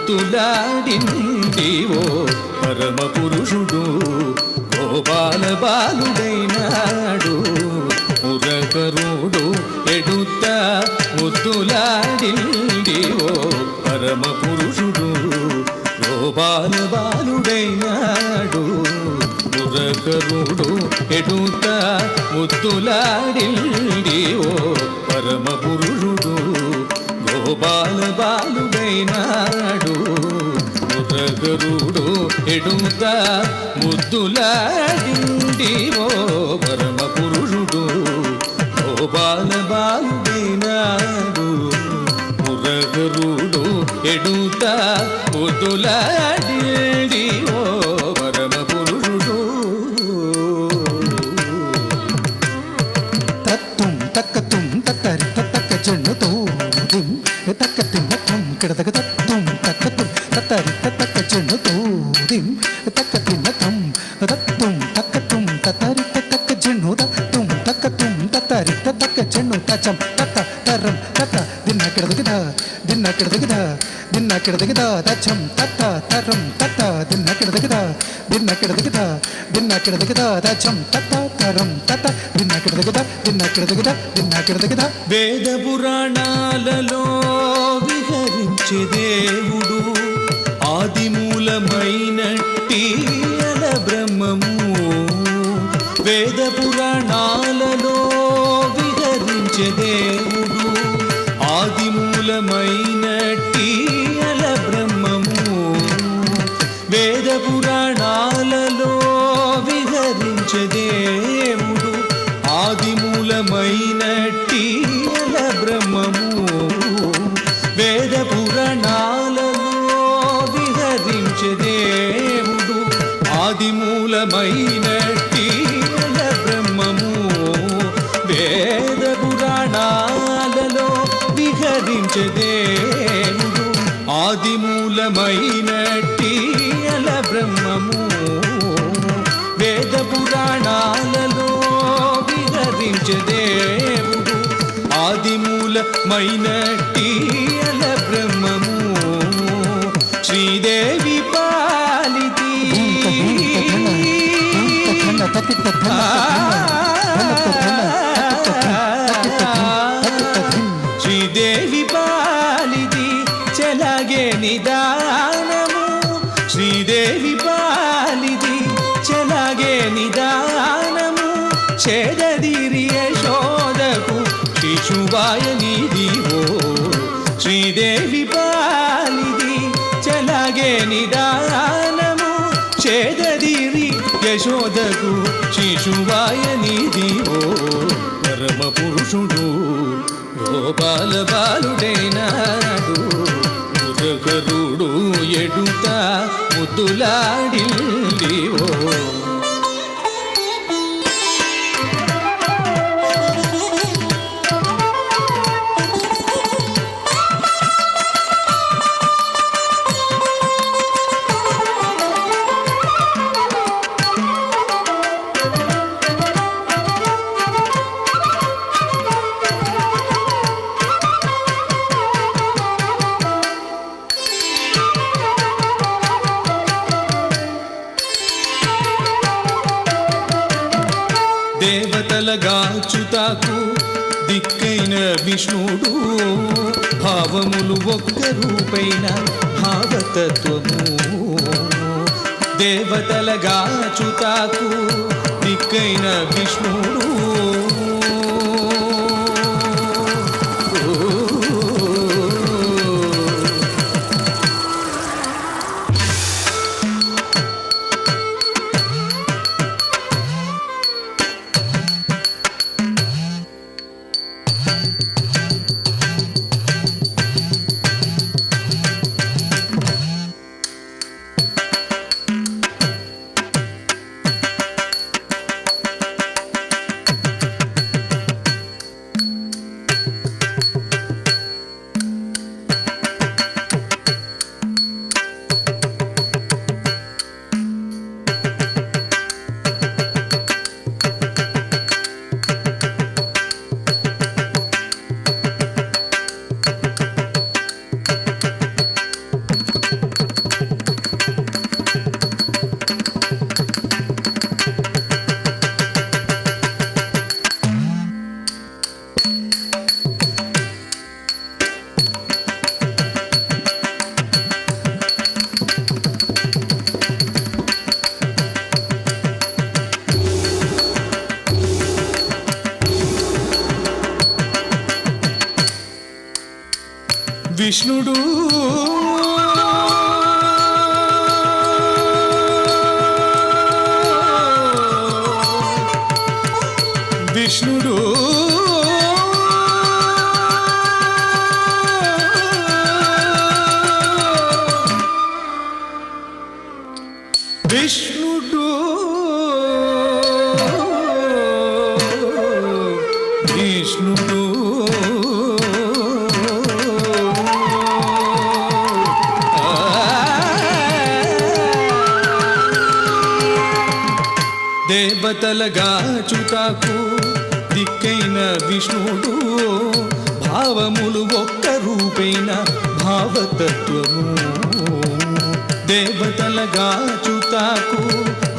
ముద్దులాడిందివో పరమ పురుషుడు గోపాల బాలుడైనాడు మురకరుడు ఎడుత ముద్దులాడిందివో పరమ పురుషుడు గోపాల బాలుడైనాడు మురకరుడు ఎడుత ముద్దులాడిందివో పరమ పురుషుడు గోపాల బాలుడైనాడు మురగరుడు ఎడుత ముద్దులాడిందివో పరమ పురుషుడు గోపాల బాలుడైనాడు మురగరుడు ఎడుత ముద్దులాడిందివో పరమ పురుషుడు తత్తుం తక్కతుం తత్తరి తత్తక్క చెన్నుతో తక్క తిన్నకం కిడదగ తత్తుం తక్కతుం తత్తరి తత్తక్క చెన్నుతో తక్క తిన్నకం తత్తుం తక్కతుం తత్తరి తత్తక్క చెన్ను తత్తుం తక్కతుం తత్తరి తత్తక్క చెన్ను తచం తత్త తరం తత్త దిన్న కిడదగద దిన్న కిడదగద దిన్న కిడదగద తచం తత్త తరం తత్త దిన్న కిడదగద దిన్న కిడదగద దిన్న కిడదగద తచం తత్త తరం తత్త దిన్న కిడదగద దిన్న కిడదగద దిన్న కిడదగద వేద పురాణాలలో విహరించే దేవుడు ఆదిమూలమైనట్టి అల బ్రహ్మము వేద పురాణాలలో విహరించే దేవుడు ఆదిమూలమైనట్టి అల బ్రహ్మము వేద పురాణాలలో విహరించే దేవుడు ఆదిమూలమైనట్టి అల బ్రహ్మము వేద పురాణాలలో విహరించే దేవుడు ఆదిమూలమైనట్టి అల బ్రహ్మము వేద పురాణాలలో విహరించే దేవుడు ఆదిమూలమైనట్టి అల బ్రహ్మము వేద పురాణాలలో విహరించే దేవుడు ఆదిమూలమైనట్టి అల బ్రహ్మము శ్రీదేవి పాలితి శ్రీదేవి పాలితి చెలగే నిదానము శ్రీదేవి పాలితి చెలగే నిదానము చేదీరి యశోదకు శిశువాయనిదివో శ్రీదేవి పాలిది చెలగే నిదానము చేదీరి యశోదకు శిశువాయనిదివో పరమ పురుషుడు గోపాల బాలుడైనాడు మురగరుడు ఎడుత ముద్దులాడిందివో దేవతలగాచుతాకు దిక్కైన విష్ణుడు భావములు ఒక్క రూపైన భావతత్వము దేవతలగాచుతాకు దిక్కైన విష్ణుడు విష్ణుడు విష్ణుడు విష్ణుడు విష్ణుడు దేవతలగా చుతాకు దిక్కైన విష్ణుడు భావములు ఒక్క రూపైన భావతత్వము దేవతలగా చుతాకు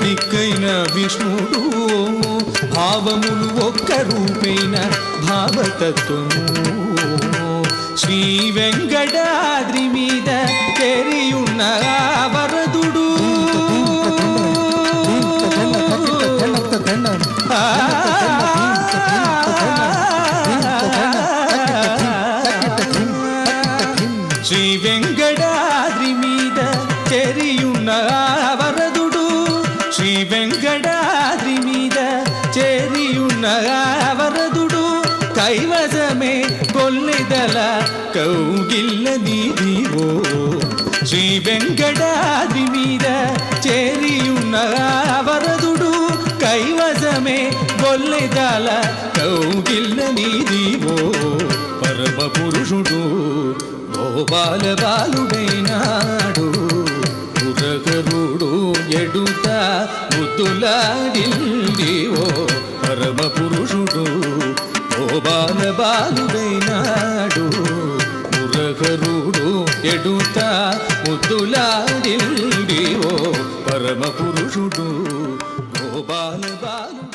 దిక్కైన విష్ణుడు భావములు ఒక్క రూపైన భావతత్వము శ్రీ వెంకటాద్రి మీద తెరియున్న వరదుడు శ్రీ వెంకటాద్రి మీద చెరియున్న వరదుడు శ్రీ వెంకటాద్రి మీద చెరియున్న వరదుడు కైవసమే కొల్లెదల కౌగిల్ల నీదివో శ్రీ వెంకటాద్రి మీద చేరియున్న వరదుడు కైవసమే గొల్లెదల కౌగిల్ల నీదివో పరమ పురుషుడు గోపాల బాలుడైనాడు పురగరుడు ఎడుత ముద్దులాడిల్లివో పరమ పురుషుడు గోపాల బాలుడైనాడు పురగరుడు ఎడుత ముద్దులాడిల్లివో పరమ పురుషుడు గోపాల బాలు